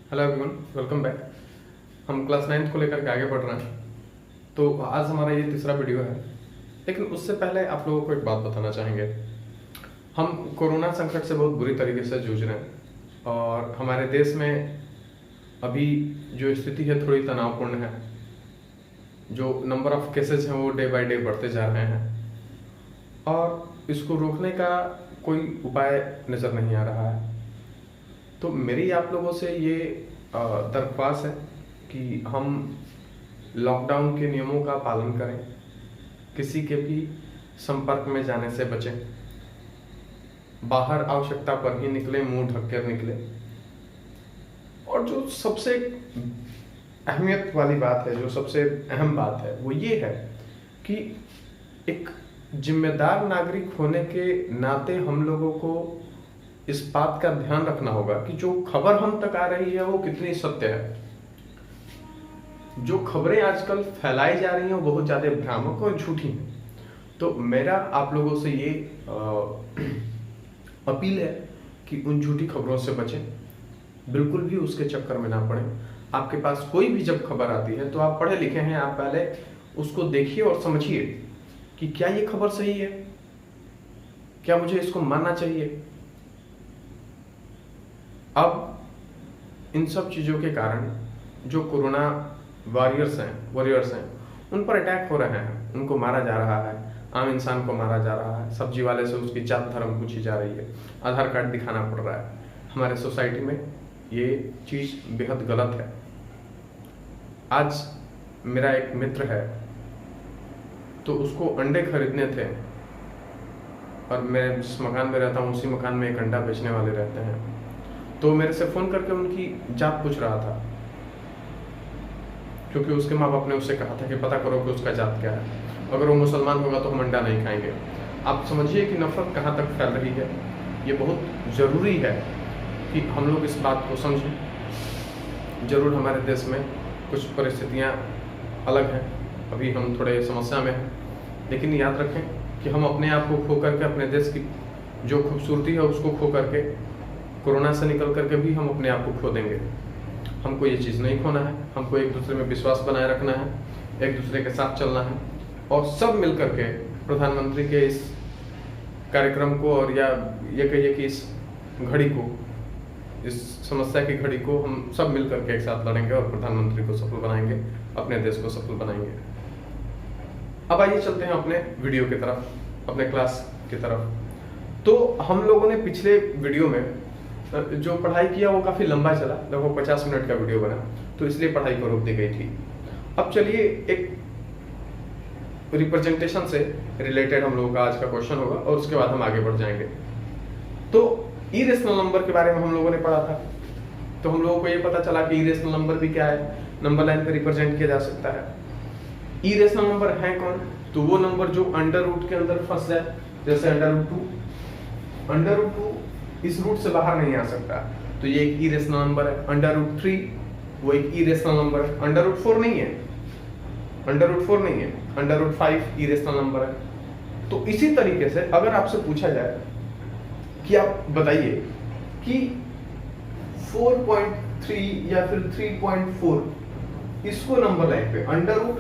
Hello everyone, welcome back. हम class 9th को लेकर के आगे बढ़ रहे हैं। तो आज हमारा ये तीसरा वीडियो है, लेकिन उससे पहले आप लोगों को एक बात बताना चाहेंगे। हम कोरोना संकट से बहुत बुरी तरीके से जूझ रहे हैं और हमारे देश में अभी जो स्थिति है थोड़ी तनावपूर्ण है। जो नंबर ऑफ केसेस हैं वो डे बाय डे बढ़ते जा रहे हैं और इसको रोकने का कोई उपाय नज़र नहीं आ रहा है। तो मेरी आप लोगों से ये दरख्वास्त है कि हम लॉकडाउन के नियमों का पालन करें, किसी के भी संपर्क में जाने से बचें, बाहर आवश्यकता पर ही निकलें, मुंह ढक कर निकलें। और जो सबसे अहमियत वाली बात है, जो सबसे अहम बात है, वो ये है कि एक जिम्मेदार नागरिक होने के नाते हम लोगों को इस बात का ध्यान रखना होगा कि जो खबर हम तक आ रही है वो कितनी सत्य है। जो खबरें आजकल फैलाई जा रही हैं वो बहुत ज्यादा भ्रामक और झूठी हैं। तो मेरा आप लोगों से ये अपील है कि उन झूठी खबरों से बचें, बिल्कुल भी उसके चक्कर में ना पड़े। आपके पास कोई भी जब खबर आती है तो आप पढ़े लिखे हैं, आप पहले उसको देखिए और समझिए कि क्या ये खबर सही है, क्या मुझे इसको मानना चाहिए। अब इन सब चीज़ों के कारण जो कोरोना वॉरियर्स हैं उन पर अटैक हो रहे हैं, उनको मारा जा रहा है, आम इंसान को मारा जा रहा है, सब्जी वाले से उसकी जात धर्म पूछी जा रही है, आधार कार्ड दिखाना पड़ रहा है। हमारे सोसाइटी में ये चीज़ बेहद गलत है। आज मेरा एक मित्र है, तो उसको अंडे खरीदने थे और मैं जिस मकान में रहता हूँ उसी मकान में एक अंडा बेचने वाले रहते हैं। तो मेरे से फ़ोन करके उनकी जात पूछ रहा था, क्योंकि उसके माँ बाप ने उससे कहा था कि पता करो कि उसका जात क्या है, अगर वो मुसलमान होगा तो हम अंडा नहीं खाएंगे। आप समझिए कि नफरत कहाँ तक फैल रही है। ये बहुत ज़रूरी है कि हम लोग इस बात को समझें। ज़रूर हमारे देश में कुछ परिस्थितियाँ अलग हैं, अभी हम थोड़े समस्या में हैं, लेकिन याद रखें कि हम अपने आप को खो करके, अपने देश की जो खूबसूरती है उसको खो करके, कोरोना से निकल करके भी हम अपने आप को खो देंगे। हमको ये चीज़ नहीं खोना है, हमको एक दूसरे में विश्वास बनाए रखना है, एक दूसरे के साथ चलना है और सब मिल करके प्रधानमंत्री के इस कार्यक्रम को, और या ये कहिए कि इस घड़ी को, इस समस्या की घड़ी को हम सब मिल करके एक साथ लड़ेंगे और प्रधानमंत्री को सफल बनाएंगे, अपने देश को सफल बनाएंगे। अब आइए चलते हैं अपने वीडियो की तरफ, अपने क्लास की तरफ। तो हम लोगों ने पिछले वीडियो में जो पढ़ाई किया वो काफ़ी लंबा चला, लगभग 50 मिनट का वीडियो बना, तो इसलिए पढ़ाई को रोक दी गई थी। अब चलिए एक रिप्रेजेंटेशन से रिलेटेड हम लोगों का आज का क्वेश्चन होगा और उसके बाद हम आगे बढ़ जाएंगे। तो इरेशनल नंबर के बारे में हम लोगों ने पढ़ा था, तो हम लोगों को ये पता चला कि इरेशनल नंबर भी क्या है, नंबर लाइन पे रिप्रेजेंट किया जा सकता है। इरेशनल नंबर है कौन? तो वो नंबर जो अंडर रूट के अंदर फंस जाए, जैसे अंडर रूट टू इस रूट से बाहर नहीं आ सकता, तो ये एक इरेशनल नंबर है। अंडर रूट 3 वो एक इरेशनल नंबर है। अंडर रूट 4 नहीं है, अंडर रूट 5 इरेशनल नंबर है। तो इसी तरीके से अगर आपसे पूछा जाए कि आप बताइए कि 4.3 या फिर 3.4 इसको नंबर लाइन पे, अंडर रूट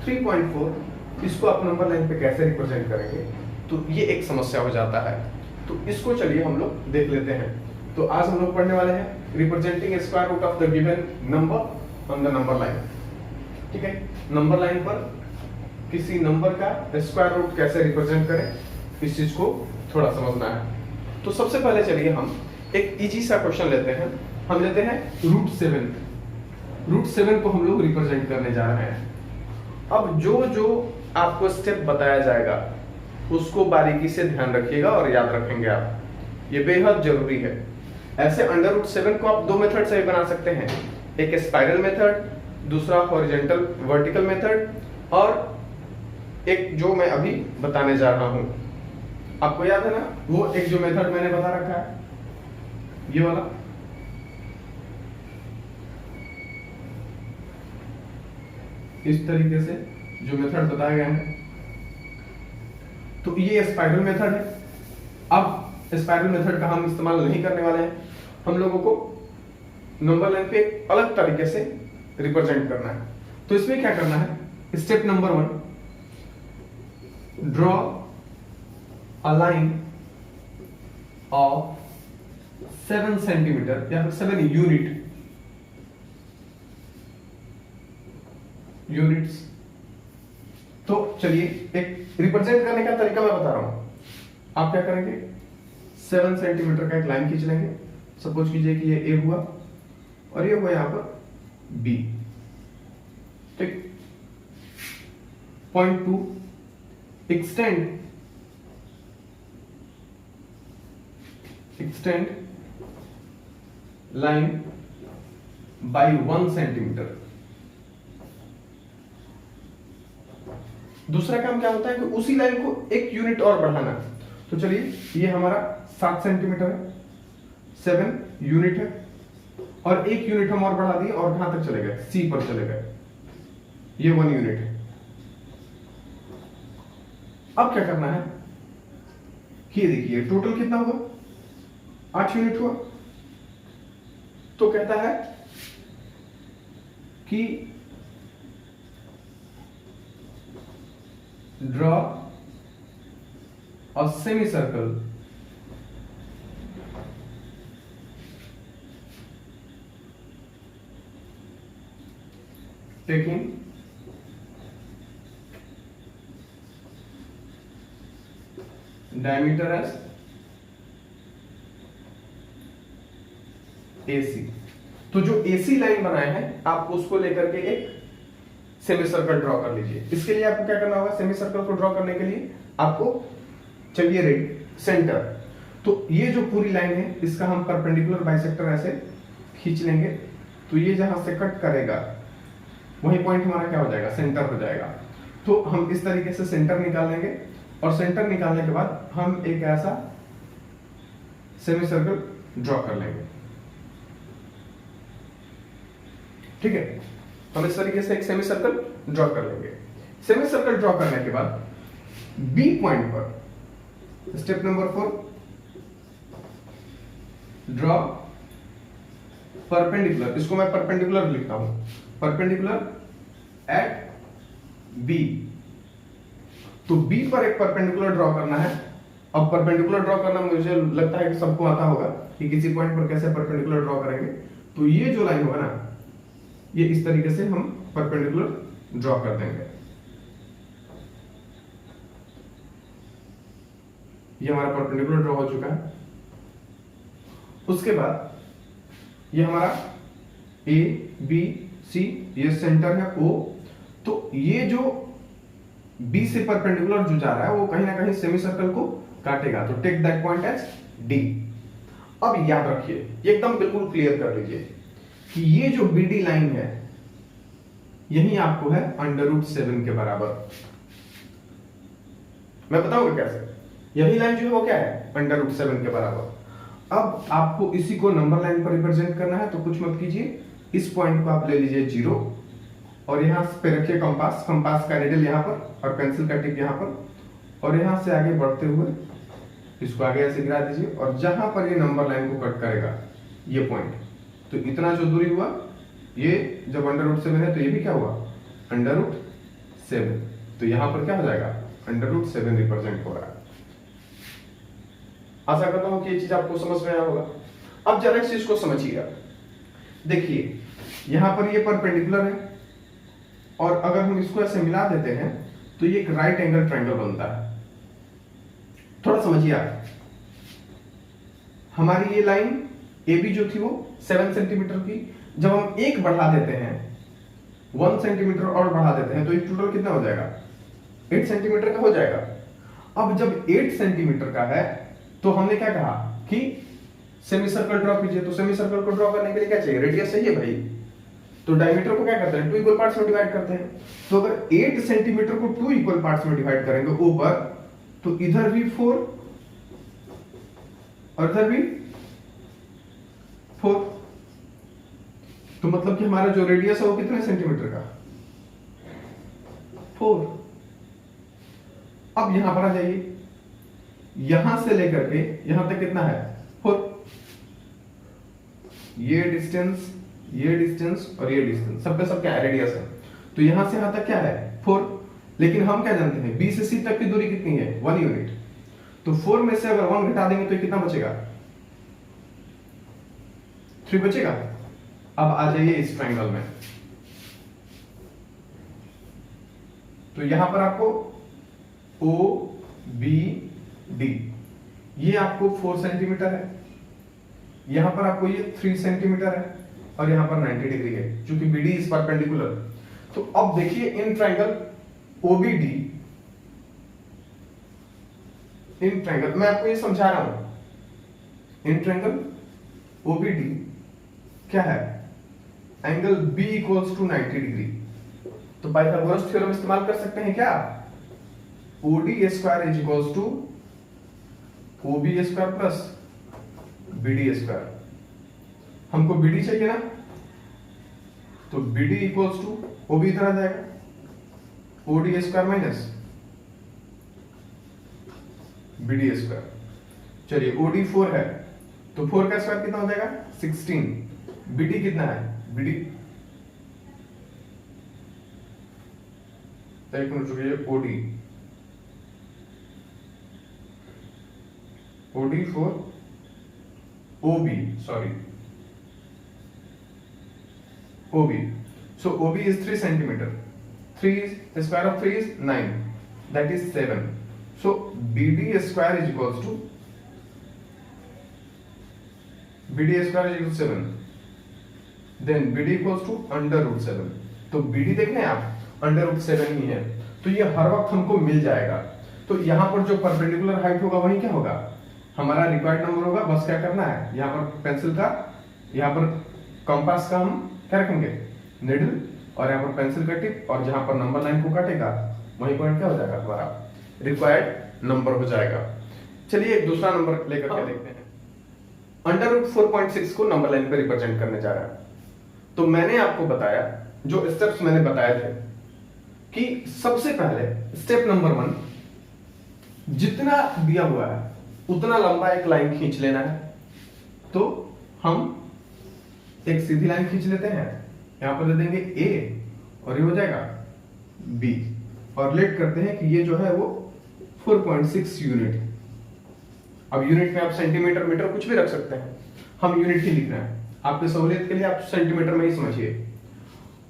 3.4 इसको आप नंबर लाइन पे कैसे रिप्रेजेंट करेंगे, तो ये एक समस्या हो जाता है। तो इसको चलिए हम लोग देख लेते हैं। तो आज हम लोग पढ़ने वाले हैं representing square root of the given number on the number line. ठीक है, नंबर लाइन पर किसी नंबर का स्क्वायर रूट कैसे रिप्रेजेंट करें, इस चीज को थोड़ा समझना है। तो सबसे पहले चलिए हम एक इजी सा क्वेश्चन लेते हैं। हम लेते हैं रूट 7 को हम लोग रिप्रेजेंट करने जा रहे हैं। अब जो आपको स्टेप बताया जाएगा उसको बारीकी से ध्यान रखिएगा और याद रखेंगे आप, ये बेहद जरूरी है। ऐसे अंडर रूट 7 को आप दो मेथड से भी बना सकते हैं, एक स्पाइरल मेथड, दूसरा हॉरिजॉन्टल वर्टिकल मेथड, और एक जो मैं अभी बताने जा रहा हूं। आपको याद है ना वो एक जो मेथड मैंने बता रखा है, ये वाला, इस तरीके से जो मेथड बताए गए हैं, तो ये स्पाइरल मेथड है। अब स्पाइरल मेथड का हम इस्तेमाल नहीं करने वाले हैं, हम लोगों को नंबर लाइन पे एक अलग तरीके से रिप्रेजेंट करना है। तो इसमें क्या करना है, step number 1, draw a line of 7 centimetre या फिर 7 यूनिट्स। तो चलिए एक रिप्रेजेंट करने का तरीका मैं बता रहा हूं। आप क्या करेंगे, 7 सेंटीमीटर का एक लाइन खींच लेंगे। सपोज कीजिए कि ये ए हुआ और ये हुआ यहां पर बी, ठीक। Point 2, extend line by 1 centimetre. दूसरा काम क्या होता है कि उसी लाइन को 1 यूनिट और बढ़ाना। तो चलिए ये हमारा 7 सेंटीमीटर है, 7 यूनिट है, और 1 यूनिट हम और बढ़ा दिए और कहां तक चले गए, सी पर चले गए, ये 1 यूनिट है। अब क्या करना है कि देखिए टोटल कितना हुआ, 8 यूनिट हुआ। तो कहता है कि draw a semi circle taking diameter as AC। तो जो AC लाइन बनाए हैं आप उसको लेकर के एक सेमी सर्कल ड्रॉ कर लीजिए। इसके लिए आपको क्या करना होगा, सेमी सर्कल को ड्रॉ करने के लिए आपको चाहिए रेडी सेंटर। तो ये जो पूरी लाइन है इसका हम परपेंडिकुलर बाइसेक्टर ऐसे खींच लेंगे। तो ये जहां से कट करेगा वही पॉइंट हमारा क्या हो जाएगा, सेंटर हो जाएगा। तो हम इस तरीके से सेंटर निकाल लेंगे और सेंटर निकालने के बाद हम एक ऐसा सेमी सर्कल ड्रॉ कर लेंगे, ठीक है। हम इस तरीके से एक सेमी सर्कल ड्रॉ कर लेंगे। सेमी सर्कल ड्रॉ करने के बाद बी पॉइंट पर स्टेप नंबर 4, ड्रॉ परपेंडिकुलर, इसको मैं परपेंडिकुलर लिखता हूं, परपेंडिकुलर एट बी। तो बी पर एक परपेंडिकुलर ड्रॉ करना है। अब परपेंडिकुलर ड्रॉ करना मुझे लगता है कि सबको आता होगा कि किसी पॉइंट पर कैसे परपेंडिकुलर ड्रॉ करेंगे। तो ये जो लाइन होगा ना, ये इस तरीके से हम परपेंडिकुलर ड्रॉ कर देंगे। ये हमारा परपेंडिकुलर ड्रॉ हो चुका है। उसके बाद ये हमारा ए बी सी, ये सेंटर है ओ। तो ये जो बी से परपेंडिकुलर जो जा रहा है वो कहीं ना कहीं सेमी सर्कल को काटेगा। तो take that point as D. अब याद रखिए, एकदम बिल्कुल क्लियर कर लीजिए कि ये जो बीडी लाइन है यही आपको है √7 के बराबर। मैं बताऊंगा कैसे। यही लाइन जो है वो क्या है, √7 के बराबर। अब आपको इसी को नंबर लाइन पर रिप्रेजेंट करना है। तो कुछ मत कीजिए, इस पॉइंट को आप ले लीजिए 0 और यहां पे रखिए कंपास, कंपास का निडल यहां पर और पेंसिल का टिप यहां पर, और यहां से आगे बढ़ते हुए इसको आगे ऐसे गिरा दीजिए। और जहां पर ये नंबर लाइन को कट करेगा ये पॉइंट, तो इतना जो दूरी हुआ, ये जब √7 है तो ये भी क्या हुआ, √7। तो यहां पर क्या हो जाएगा, √7 रिप्रेजेंट हो रहा है। आशा करता हूं कि ये चीज आपको समझ में आया होगा। अब जरा इस चीज को समझिएगा। देखिए यहां पर ये परपेंडिकुलर है और अगर हम इसको ऐसे मिला देते हैं तो ये एक राइट एंगल ट्रायंगल बनता है। थोड़ा समझिए आप, हमारी ये लाइन ए बी जो थी वो 7 सेंटीमीटर की, जब हम 1 बढ़ा देते हैं, 1 सेंटीमीटर और बढ़ा देते हैं, तो ये टोटल कितना हो जाएगा, 8 सेंटीमीटर का हो जाएगा। अब जब 8 सेंटीमीटर का है तो हमने क्या कहा कि सेमी सर्कल ड्रॉ कीजिए। तो सेमी सर्कल को ड्रॉ करने के लिए क्या चाहिए, रेडियस चाहिए भाई। तो डायमीटर को क्या करते हैं, 2 इक्वल पार्ट्स में डिवाइड करते हैं। तो अगर 8 सेंटीमीटर को 2 इक्वल पार्ट्स में डिवाइड करेंगे ऊपर, तो इधर भी 4 और इधर भी 4। तो मतलब कि हमारा जो रेडियस है वो कितने सेंटीमीटर का, 4। अब यहां पर आ जाइए, यहां से लेकर के यहां तक कितना है, 4। ये डिस्टेंस और ये डिस्टेंस सब पे सब क्या है, रेडियस है। तो यहां से यहां तक क्या है 4, लेकिन हम क्या जानते हैं बी से सी तक की दूरी कितनी है 1 यूनिट। तो 4 में से अगर 1 घटा देंगे तो कितना बचेगा 3 बचेगा। अब आ जाइए इस ट्रायंगल में, तो यहां पर आपको ओ बी डी ये आपको 4 सेंटीमीटर है, यहां पर आपको ये 3 सेंटीमीटर है और यहां पर 90 डिग्री है क्योंकि बी डी इज परपेंडिकुलर। तो अब देखिए in triangle OBD, in triangle मैं आपको ये समझा रहा हूं, इन ट्रायंगल ओबीडी क्या है angle B equals to 90 degree. तो पाइथागोरस थ्योरम इस्तेमाल कर सकते हैं क्या, OD square is equals to OB square plus BD square. हमको बीडी चाहिए ना, तो बीडी इक्वल्स टू ओबी इधर आ जाएगा OD square minus BD square. चलिए ओडी 4 है तो 4 का स्क्वायर कितना हो जाएगा 16। बीडी कितना है बीडी, एक मिनट रुकिए, OD 4 OB sorry OB, so OB is 3 centimeter, 3 is the square of 3 is 9, that is 7, so BD square is equals to 7, then BD equals to under root 7। तो BD देख रहे हैं आप under root 7 ही है, तो ये हर वक्त हमको मिल जाएगा। तो यहाँ पर जो परपेंडिकुलर हाइट होगा वही क्या होगा हमारा रिक्वायर्ड नंबर होगा। बस क्या करना है, यहाँ पर पेंसिल का, यहाँ पर कंपास का हम क्या रखेंगे निडल, और यहाँ पर पेंसिल का टिप, और जहां पर नंबर लाइन को काटेगा वही पॉइंट क्या हो जाएगा हमारा रिक्वायर्ड नंबर हो जाएगा। चलिए एक दूसरा नंबर लेकर के देखते हैं। अंडर रूट 4.6 को नंबर लाइन पे रिप्रेजेंट करने जा रहा है। तो मैंने आपको बताया, जो स्टेप्स मैंने बताए थे कि सबसे पहले स्टेप नंबर 1 जितना दिया हुआ है उतना लंबा एक लाइन खींच लेना है। तो हम एक सीधी लाइन खींच लेते हैं, यहां पर दे देंगे ए और ये हो जाएगा बी, और लेट करते हैं कि ये जो है वो 4.6 यूनिट। अब यूनिट में आप सेंटीमीटर मीटर कुछ भी रख सकते हैं, हम यूनिट ही लिख रहे हैं आपके सहूलियत के लिए, आप सेंटीमीटर में ही समझिए।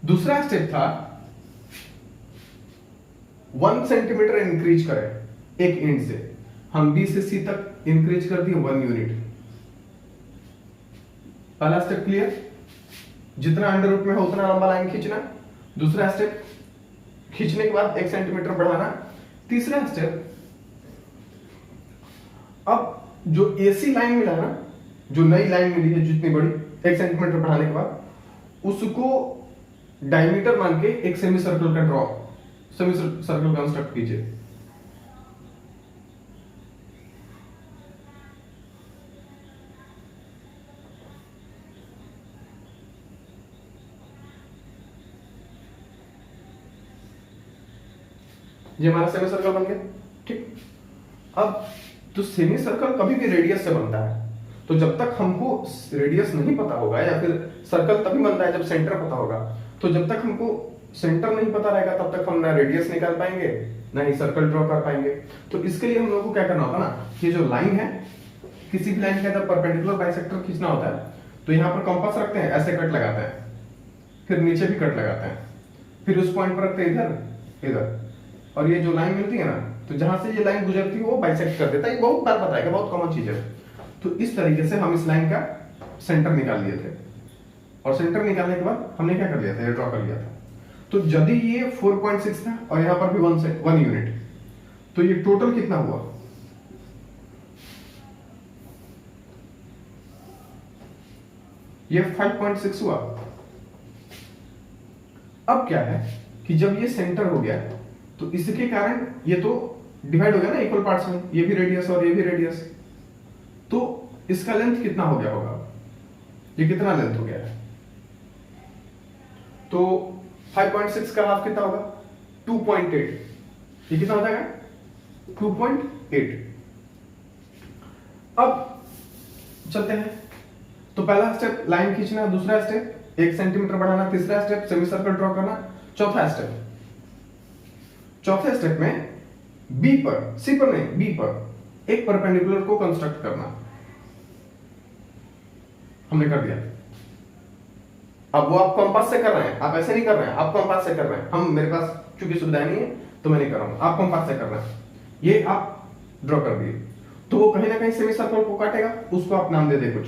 दूसरा स्टेप था 1 सेंटीमीटर इंक्रीज करें एक एंड से, हम बी से सी तक इंक्रीज कर दिए 1 यूनिट। पहला स्टेप क्लियर, जितना अंडर रूट में हो उतना लंबा लाइन खींचना। दूसरा स्टेप खींचने के बाद 1 सेंटीमीटर बढ़ाना। तीसरा स्टेप, अब जो एसी लाइन मिला ना, जो नई लाइन मिली है जितनी बड़ी 1 सेंटीमीटर बढ़ाने के बाद, उसको डायमीटर मान के एक सेमी सर्कल का ड्रॉ, सेमी सर्कल कंस्ट्रक्ट कीजिए। ये हमारा सेमी सर्कल बन गया, ठीक। अब तो सेमी सर्कल कभी भी रेडियस से बनता है, तो जब तक हमको रेडियस नहीं पता होगा, या फिर सर्कल तभी बनता है जब सेंटर पता होगा, तो जब तक हमको सेंटर नहीं पता रहेगा तब तक हम ना रेडियस निकाल पाएंगे ना ही सर्कल ड्रॉ कर पाएंगे। तो इसके लिए हम लोगों को क्या करना होगा ना, ये जो लाइन है, किसी भी लाइन के अंदर परपेंडिकुलर बाइसेक्टर खींचना होता है, तो यहाँ पर कंपास रखते हैं, ऐसे कट लगाते हैं, फिर नीचे भी कट लगाते हैं, फिर उस पॉइंट पर रखते हैं इधर इधर, और ये जो लाइन मिलती है ना, तो जहां से ये लाइन गुजरती है वो बाइसेक्ट कर देता है। ये बहुत बार बताएगा, बहुत कॉमन चीज है। तो इस तरीके से हम इस लाइन का सेंटर निकाल लिए थे, और सेंटर निकालने के बाद हमने क्या कर लिया था, ये ड्रॉ कर लिया था। तो यदि ये 4.6 था और यहां पर भी 1 यूनिट, तो ये टोटल कितना हुआ, ये 5.6 हुआ। अब क्या है कि जब ये सेंटर हो गया तो इसके कारण ये तो डिवाइड हो गया ना इक्वल पार्ट्स में, ये भी रेडियस और ये भी रेडियस, तो इसका लेंथ कितना हो गया होगा, ये कितना लेंथ हो गया है, तो 5.6 का हाफ कितना होगा 2.8, ये कितना हो जाएगा 2.8। अब चलते हैं, तो पहला स्टेप लाइन खींचना, दूसरा स्टेप 1 सेंटीमीटर बढ़ाना, तीसरा स्टेप सेमी सर्कल ड्रॉ करना, चौथे स्टेप में बी पर, सी पर नहीं, बी पर एक परपेंडिकुलर को कंस्ट्रक्ट करना। हमने कर दिया। अब वो आप कंपास से कर रहे हैं, आप ऐसे नहीं कर रहे हैं, आप कंपास से कर रहे हैं। हम, मेरे पास चूंकि सुविधा नहीं है तो मैं नहीं कर रहा हूं, आप कंपास से कर रहे हैं। ये आप ड्रॉ कर दिए तो वो कहीं ना कहीं सेमी सर्कल को काटेगा, उसको आप नाम दे दे कुछ,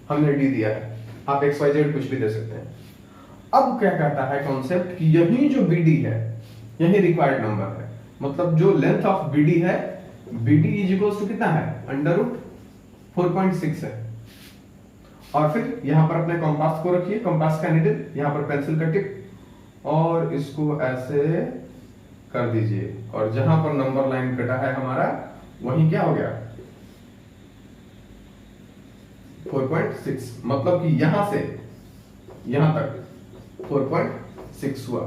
हमने डी दिया है, आप एक्स वाई जेड कुछ भी दे सकते हैं। अब क्या कहता है कॉन्सेप्ट कि यही जो बीडी है यही रिक्वायर्ड नंबर है, मतलब जो लेंथ ऑफ बीडी है, बीडी इज इक्वल्स टू कितना है, √4.6 है। और फिर यहां पर अपने कंपास को रखिए, कंपास का निडल, यहां पर पेंसिल का टिप, और इसको ऐसे कर दीजिए, और जहां पर नंबर लाइन कटा है हमारा वहीं क्या हो गया, 4.6, मतलब कि यहां से यहां तक 4.6 हुआ।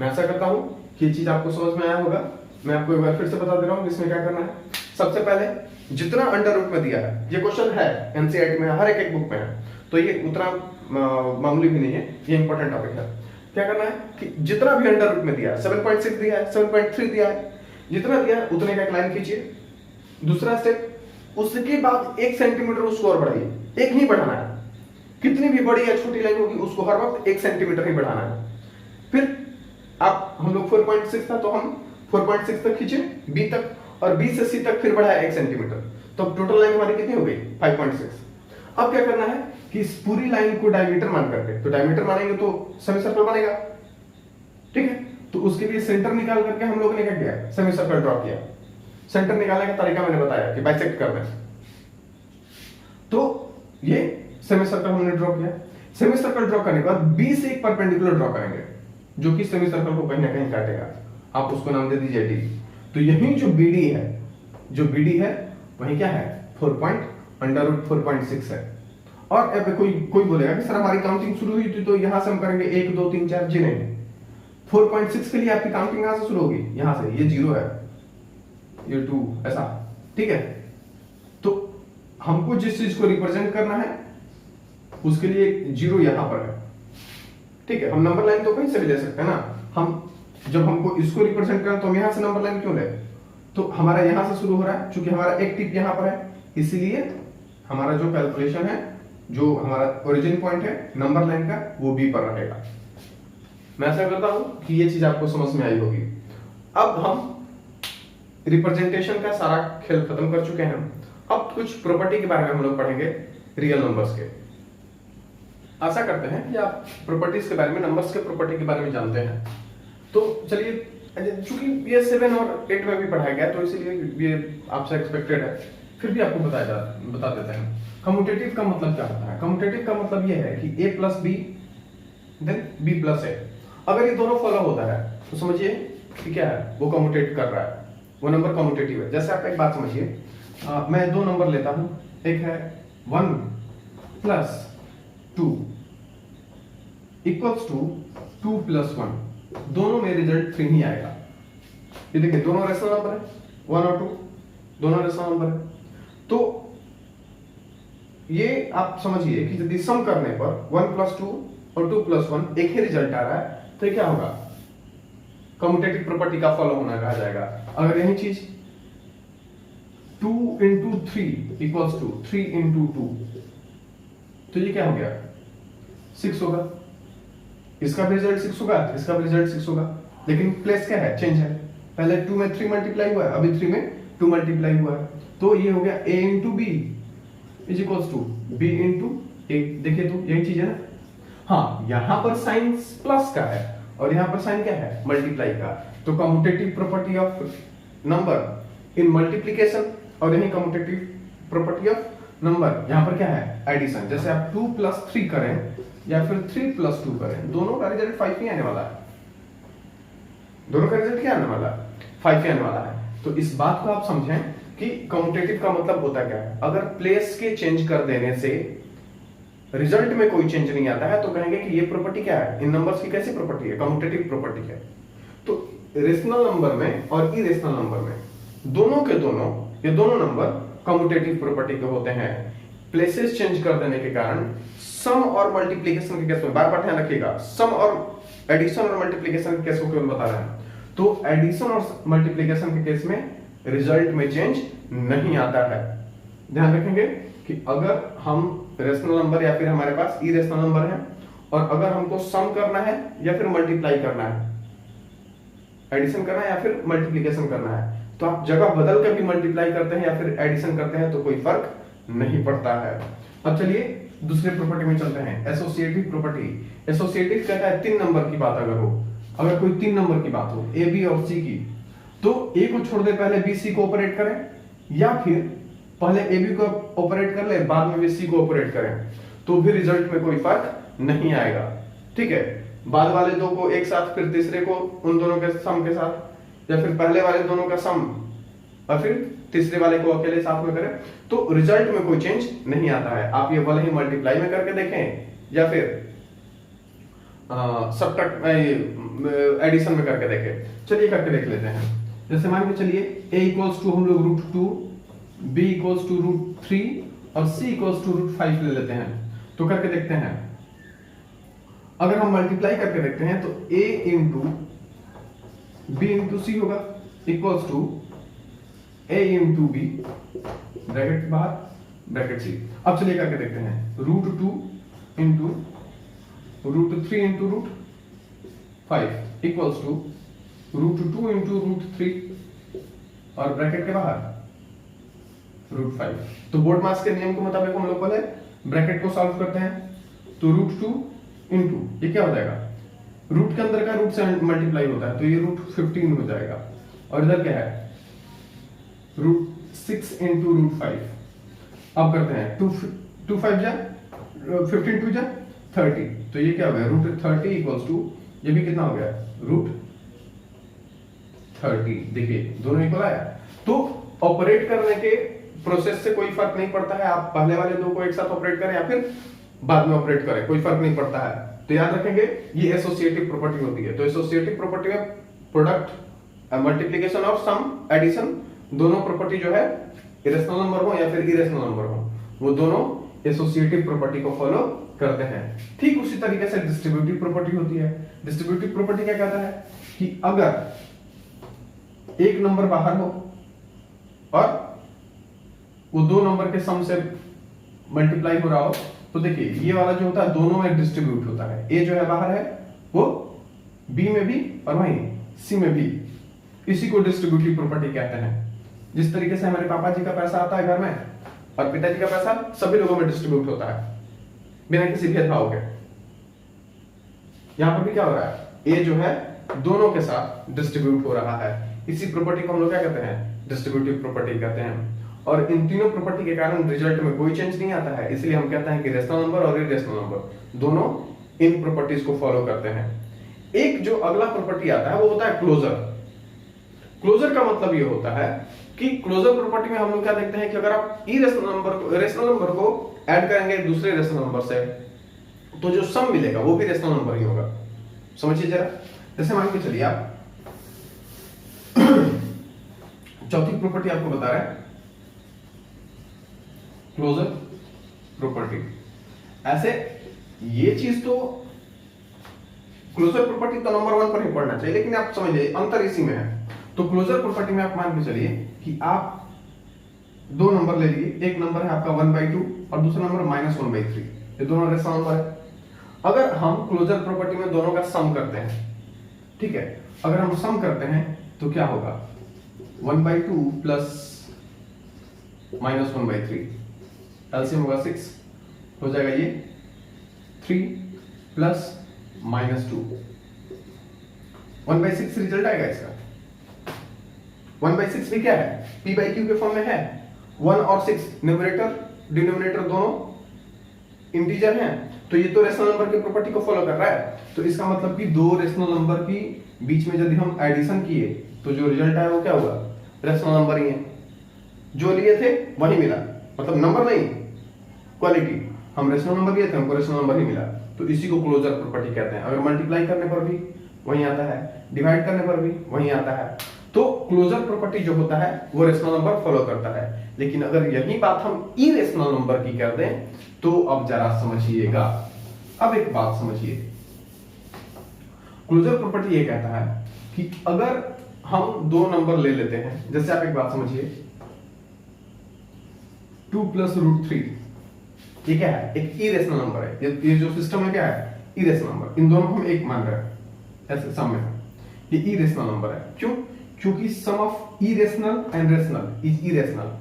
मैं ऐसा करता हूं कि ये चीज आपको समझ में आया होगा। मैं आपको एक बार फिर से बता दे रहा हूं इसमें क्या करना है। सबसे पहले जितना अंडर रूट में दिया है, ये क्वेश्चन है एनसीईआरटी में, हर एक बुक में है, तो ये उतना मामूली भी नहीं है, ये इंपॉर्टेंट टॉपिक है। क्या करना है कि जितना भी अंडर रूट में दिया है, 7.6 दिया है, 7.3 दिया है, जितना दिया है उतने का एक लाइन खींचिए। दूसरा स्टेप, उसके बाद 1 सेंटीमीटर उसको और बढ़ाइए, एक नहीं बढ़ाना है, कितनी भी बड़ी या छोटी लाइन होगी उसको हर वक्त 1 सेंटीमीटर ही बढ़ाना है। फिर आप, हम लोग 4.6 था तो हम 4.6 तक खींचे बी तक, और बी से सी तक फिर बढ़ाया 1 सेंटीमीटर, तो टोटल लाइन हमारी कितनी हो गई, 5.6। अब क्या करना है कि इस पूरी लाइन को डायमीटर मान करके, तो डायमीटर मानेंगे तो सेमी सर्कल बनेगा, ठीक है। तो उसके लिए सेंटर निकाल करके हम लोगों ने क्या किया, सेमी सर्कल ड्रॉ किया। सेंटर निकालने का तरीका मैंने बताया कि बाइसेक्ट करना है। तो ये सेमी सर्कल हमने ड्रॉ किया। सेमी सर्कल ड्रॉ करने के बाद बी से एक परपेंडिकुलर ड्रॉ करेंगे जो कि सेमी सर्कल को कहीं ना कहीं काटेगा, आप उसको नाम दे दीजिए डी। तो यही जो बीडी है, जो बीडी है वही क्या है, 4.6 है। और अब कोई बोलेगा कि सर हमारी काउंटिंग शुरू हुई थी तो यहां से हम करेंगे 1 2 3 4, जी नहीं, 4.6 के लिए आपकी काउंटिंग यहां से शुरू होगी, यहां से, ये 0 है, ये 2, ऐसा, ठीक है। तो हमको जिस चीज को रिप्रेजेंट करना है उसके लिए 0 यहां पर है, ठीक है। हम नंबर लाइन तो कहीं से भी ले सकते हैं ना, हम जब हमको इसको रिप्रेजेंट करना तो हम यहां से नंबर लाइन क्यों ले, तो हमारा यहां से शुरू हो रहा है, क्योंकि हमारा एक टिप यहां पर है, इसलिए हमारा जो कैलकुलेशन है, जो हमारा ओरिजिन पॉइंट है नंबर लाइन का, वो बी पर रहेगा। मैं ऐसा करता हूं कि ये चीज आपको समझ में आई होगी। अब हम रिप्रेजेंटेशन का सारा खेल खत्म कर चुके हैं, अब कुछ प्रॉपर्टी के बारे में हम लोग पढ़ेंगे, रियल नंबर्स के। आशा करते हैं कि आप प्रॉपर्टीज के बारे में, नंबर्स के प्रॉपर्टी के बारे में जानते हैं। तो चलिए, चूंकि ये 7 और 8 में भी पढ़ाया गया तो इसीलिए ये आपसे एक्सपेक्टेड है, फिर भी आपको बता देते हैं। कम्यूटेटिव का मतलब क्या होता है? कम्यूटेटिव का मतलब ये है कि a plus B then b plus a, अगर ये दोनों फॉलो होता है तो समझिए कि क्या है, वो कम्यूटेट कर रहा है, वो नंबर कम्यूटेटिव है। जैसे आप एक बात समझिए, मैं 2 नंबर लेता हूं, एक है 1 प्लस 2 इक्वल्स टू 2 प्लस 1, दोनों में रिजल्ट 3 ही आएगा। ये देखिए दोनों रेशनल नंबर है, 1 और 2 दोनों रेशनल नंबर है। तो ये आप समझिए कि यदि सम करने पर 1 प्लस 2 और 2 प्लस 1 एक ही रिजल्ट आ रहा है तो क्या होगा, कम्यूटेटिव प्रॉपर्टी का फॉलो होना कहा जाएगा। अगर यही चीज 2 into 3 इक्वल्स टू 3 into 2, तो ये क्या हो गया, 6 होगा। इसका भी रिजल्ट 6 होगा, इसका भी रिजल्ट 6 होगा, लेकिन प्लेस क्या है, चेंज है। पहले 2 में 3 मल्टीप्लाई हुआ है, अभी 3 में 2 मल्टीप्लाई हुआ है, तो ये हो गया a into b is equals to b into a। देखिए तो यही चीज है ना, हाँ, यहां पर साइन प्लस का है और यहां पर साइन क्या है, मल्टीप्लाई का। तो commutative property of number in multiplication, और यही कम्यूटेटिव प्रॉपर्टी ऑफ नंबर यहां पर क्या है, एडिशन। जैसे आप 2 प्लस 3 करें या फिर 3 प्लस 2 करें, दोनों का रिजल्ट 5 ही आने वाला है, दोनों का रिजल्ट क्या आने वाला है, 5 ही आने वाला है। तो इस बात को आप समझें कि कम्यूटेटिव का मतलब होता क्या है। अगर प्लेस के चेंज कर देने से रिजल्ट में कोई चेंज नहीं आता है तो कहेंगे कि ये प्रॉपर्टी क्या है, इन नंबर्स की कैसी प्रॉपर्टी है, कम्यूटेटिव प्रॉपर्टी है। तो रेशनल नंबर में और इरेशनल नंबर में दोनों के दोनों, ये दोनों नंबर कम्यूटेटिव प्रॉपर्टी के होते हैं। प्लेसेस चेंज कर देने के कारण सम और मल्टीप्लिकेशन के केस में, बार बार ध्यान रखिएगा, सम और एडिशन और मल्टीप्लिकेशन के केस को केवल बता रहे हैं, तो एडिशन और मल्टीप्लिकेशन के केस में रिजल्ट में चेंज नहीं आता है। ध्यान रखेंगे कि अगर हम रेशनल नंबर या फिर हमारे पास इरेशनल नंबर है और अगर हमको सम करना है या फिर मल्टीप्लाई करना है, एडिशन करना है या फिर मल्टीप्लिकेशन करना है, तो आप जगह बदल कर भी मल्टीप्लाई करते हैं या फिर एडिशन करते हैं तो कोई फर्क नहीं पड़ता है। अब चलिए दूसरे प्रॉपर्टी में चलते हैं, एसोसिएटिव प्रॉपर्टी। एसोसिएटिव कहता है 3 नंबर की बात अगर हो, अगर कोई 3 नंबर की बात हो ए बी और सी की, तो ए को छोड़ दे पहले बी सी को ऑपरेट करें, या फिर पहले ए बी को ऑपरेट कर ले बाद में बी सी को ऑपरेट करें, तो भी रिजल्ट में कोई फर्क नहीं आएगा। ठीक है, बाद वाले दो को एक साथ, फिर तीसरे को उन दोनों के सम के साथ, या फिर पहले वाले दोनों का सम और फिर तीसरे वाले को अकेले साथ में करें, तो रिजल्ट में कोई चेंज नहीं आता है। आप ये भले ही मल्टीप्लाई में करके देखें या फिर सब्ट्रैक्ट एडिशन में करके देखें। चलिए करके देख लेते हैं। जैसे मान के चलिए a इक्वल्स टू हम लोग √2, b इक्वल्स टू √3 और c इक्वल्स टू √5 ले लेते हैं। तो करके देखते हैं, अगर हम मल्टीप्लाई करके देखते हैं तो a into b into C होगा equals to a into B, bracket बाहर ब्रैकेट सी। अब चलिए करके देखते हैं, √2 into √3 into √5 equals to √2 into √3 और ब्रैकेट के बाहर √5। तो बोर्ड मास के नियम के मुताबिक हम लोग पहले ब्रैकेट को सॉल्व करते हैं, तो √2 इंटू ये क्या हो जाएगा, रूट के अंदर का रूट से मल्टीप्लाई होता है तो ये √15 हो जाएगा, और इधर क्या है √6 इंटू √5। अब करते हैं 2 5 जा 15 2 जा 30, तो ये क्या हो गया √30 इक्वल्स टू, ये भी कितना हो गया √30। देखिए दोनों इक्वल आया। तो ऑपरेट करने के प्रोसेस से कोई फर्क नहीं पड़ता है, आप पहले वाले दो को एक साथ ऑपरेट करें या फिर बाद में ऑपरेट करें, कोई फर्क नहीं पड़ता है। तो याद रखेंगे ये एसोसिएटिव प्रॉपर्टी होती है। तो एसोसिएटिव प्रॉपर्टी में प्रोडक्ट, मल्टीप्लिकेशन और सम, एडिशन, दोनों प्रॉपर्टी जो है इरेशनल नंबर हो या फिर इरेशनल नंबर हो, वो दोनों एसोसिएटिव प्रॉपर्टी को फॉलो करते हैं। ठीक उसी तरीके से डिस्ट्रीब्यूटिव प्रॉपर्टी होती है। डिस्ट्रीब्यूटिव प्रॉपर्टी क्या कहता है कि अगर एक नंबर बाहर हो और वो दो नंबर के सम से मल्टीप्लाई हो रहा हो, तो देखिए ये वाला जो होता है दोनों में डिस्ट्रीब्यूट होता है। ए जो है बाहर है वो बी में भी और वहीं सी में भी, इसी को डिस्ट्रीब्यूटिव प्रॉपर्टी कहते हैं। जिस तरीके से हमारे पापा जी का पैसा आता है घर में और पिताजी का पैसा सभी लोगों में डिस्ट्रीब्यूट होता है बिना किसी भेदभाव के, यहां पर भी क्या हो रहा है, ए जो है दोनों के साथ डिस्ट्रीब्यूट हो रहा है। इसी प्रॉपर्टी को हम लोग क्या कहते हैं, डिस्ट्रीब्यूटिव प्रॉपर्टी कहते हैं। और इन तीनों प्रॉपर्टी के कारण रिजल्ट में कोई चेंज नहीं आता है, इसलिए हम कहते हैं कि रेशनल नंबर और इरेशनल नंबर दोनों इन प्रॉपर्टीज को फॉलो करते हैं। एक जो अगला प्रॉपर्टी आता है वो होता है क्लोजर। क्लोजर का मतलब ये होता है कि क्लोजर प्रॉपर्टी में हम लोग क्या देखते हैं कि अगर आप रेशनल नंबर को ऐड करेंगे दूसरे रेशनल नंबर से, तो जो सम मिलेगा वो भी रेशनल नंबर ही होगा। समझिए जरा, जैसे मान के चलिए आप चौथी प्रॉपर्टी आपको बता रहे हैं क्लोजर प्रॉपर्टी। ऐसे ये चीज तो क्लोजर प्रॉपर्टी तो नंबर 1 पर ही पढ़ना चाहिए, लेकिन आप समझिए अंतर इसी में है। तो क्लोजर प्रॉपर्टी में आप मान के चलिए कि आप दो नंबर ले लिए, एक नंबर है आपका 1/2 और दूसरा नंबर -1/3, ये दोनों रेशनल नंबर है। अगर हम क्लोजर प्रॉपर्टी में दोनों का सम करते हैं, ठीक है, अगर हम सम करते हैं तो क्या होगा 1/2 प्लस -1/3, एलसीएम होगा 6, हो जाएगा ये 3 प्लस -2, 1/6 रिजल्ट आएगा इसका। 1/6 भी क्या है, p/q के फॉर्म में है। 1 और 6 न्यूमरेटर डिनोमिनेटर दोनों इंटीजर हैं, तो ये तो रेशनल नंबर की प्रॉपर्टी को फॉलो कर रहा है। तो इसका मतलब कि दो रेशनल नंबर की बीच में यदि हम एडिशन किए तो जो रिजल्ट आया वो क्या हुआ, रेशनल नंबर ही है। जो लिए थे वही मिला, मतलब नंबर नहीं क्वालिटी, हम रेशनल नंबर लिए थे हमको रेशनल नंबर ही मिला। तो इसी को क्लोजर प्रॉपर्टी कहते हैं। अगर मल्टीप्लाई करने पर भी वही आता है, डिवाइड करने पर भी वही आता है, तो क्लोजर प्रॉपर्टी जो होता है वो रेशनल नंबर फॉलो करता है। लेकिन अगर यही बात हम इरेशनल नंबर की कर दें तो अब जरा समझिएगा। अब एक बात समझिए, क्लोजर प्रॉपर्टी ये कहता है कि अगर हम दो नंबर ले लेते हैं, जैसे आप एक बात समझिए 2 + √3, ये क्या है? एक इरेशनल नंबर है। ये जो सिस्टम है क्या है? Irrational number. इन दोनों को हम एक मान रहे हैं, ऐसे सम में ये इरेशनल नंबर है। क्यों? क्योंकि sum of irrational and rational is irrational.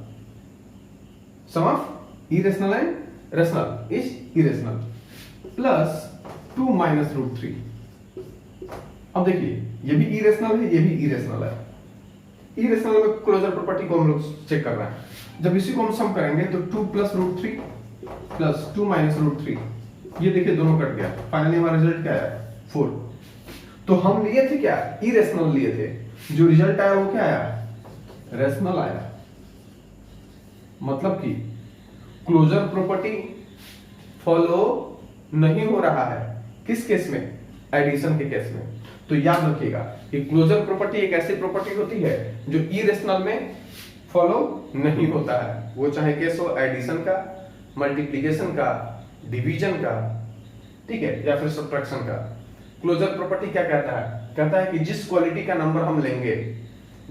Sum of irrational and rational is irrational plus 2 - √3। अब देखिए ये भी इरेशनल है, ये भी इरेशनल है। इरेशनल में क्लोजर प्रॉपर्टी को हम लोग चेक कर रहे हैं। जब इसी को हम सम करेंगे तो 2 + √3 प्लस 2 - √3, ये देखिए दोनों कट गया। फाइनली हमारा रिजल्ट क्या है? 4। तो हम लिए थे क्या? इरेशनल लिए थे, जो रिजल्ट आया वो क्या आया? रेशनल आया। मतलब कि क्लोजर प्रॉपर्टी फॉलो नहीं हो रहा है। किस केस में? एडिशन के केस में। तो याद रखिएगा कि क्लोजर प्रॉपर्टी एक ऐसी प्रॉपर्टी होती है जो इरेशनल में फॉलो नहीं होता है। वो चाहे केस हो एडिशन का, मल्टीप्लिकेशन का, डिवीजन का, ठीक है, या फिर सब्ट्रैक्शन का। क्लोजर प्रॉपर्टी क्या कहता है? कहता है कि जिस क्वालिटी का नंबर हम लेंगे,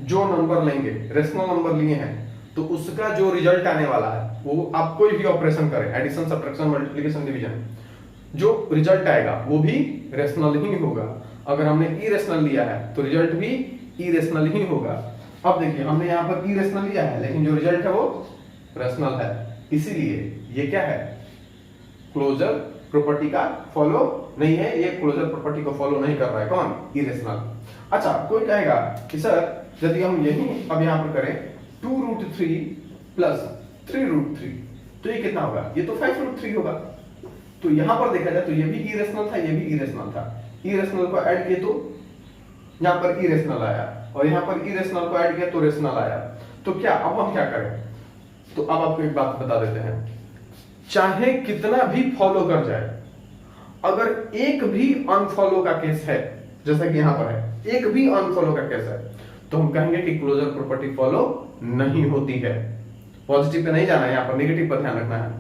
जो नंबर लेंगे, रेशनल नंबर लिए हैं, तो उसका जो रिजल्ट आने वाला है वो आप कोई भी ऑपरेशन करें, एडिशन, सब्ट्रैक्शन, मल्टीप्लिकेशन, डिवीजन, जो रिजल्ट आएगा वो भी रेशनल ही होगा। अगर हमने इरेशनल लिया है तो रिजल्ट भी इरेशनल ही होगा। अब देखिए हमने यहाँ पर इरेशनल लिया है लेकिन जो रिजल्ट है वो रेशनल है। इसीलिए ये क्या है? क्लोजर प्रॉपर्टी का फॉलो नहीं है। ये क्लोजर प्रॉपर्टी को फॉलो नहीं कर रहा है। कौन? इरेशनल। अच्छा, कोई कहेगा कि सर यदि हम यही अब यहाँ पर करें 2√3 प्लस 3√3 तो ये कितना होगा? ये तो 5√3 होगा। तो यहां पर देखा जाए तो ये भी इरेशनल था, ये भी इरेशनल था। इरेशनल को ऐड किए तो यहां पर इरेशनल आया, और यहां पर इरेशनल को ऐड किया तो रेशनल आया। तो क्या अब हम क्या करें? तो अब आपको एक बात बता देते हैं, चाहे कितना भी फॉलो कर जाए, अगर एक भी अनफॉलो का केस है, जैसा कि यहां पर है, एक भी अनफॉलो का केस है, तो हम कहेंगे कि क्लोजर प्रॉपर्टी फॉलो नहीं होती है। पॉजिटिव पे नहीं जाना है, यहां पर नेगेटिव पर ध्यान रखना है।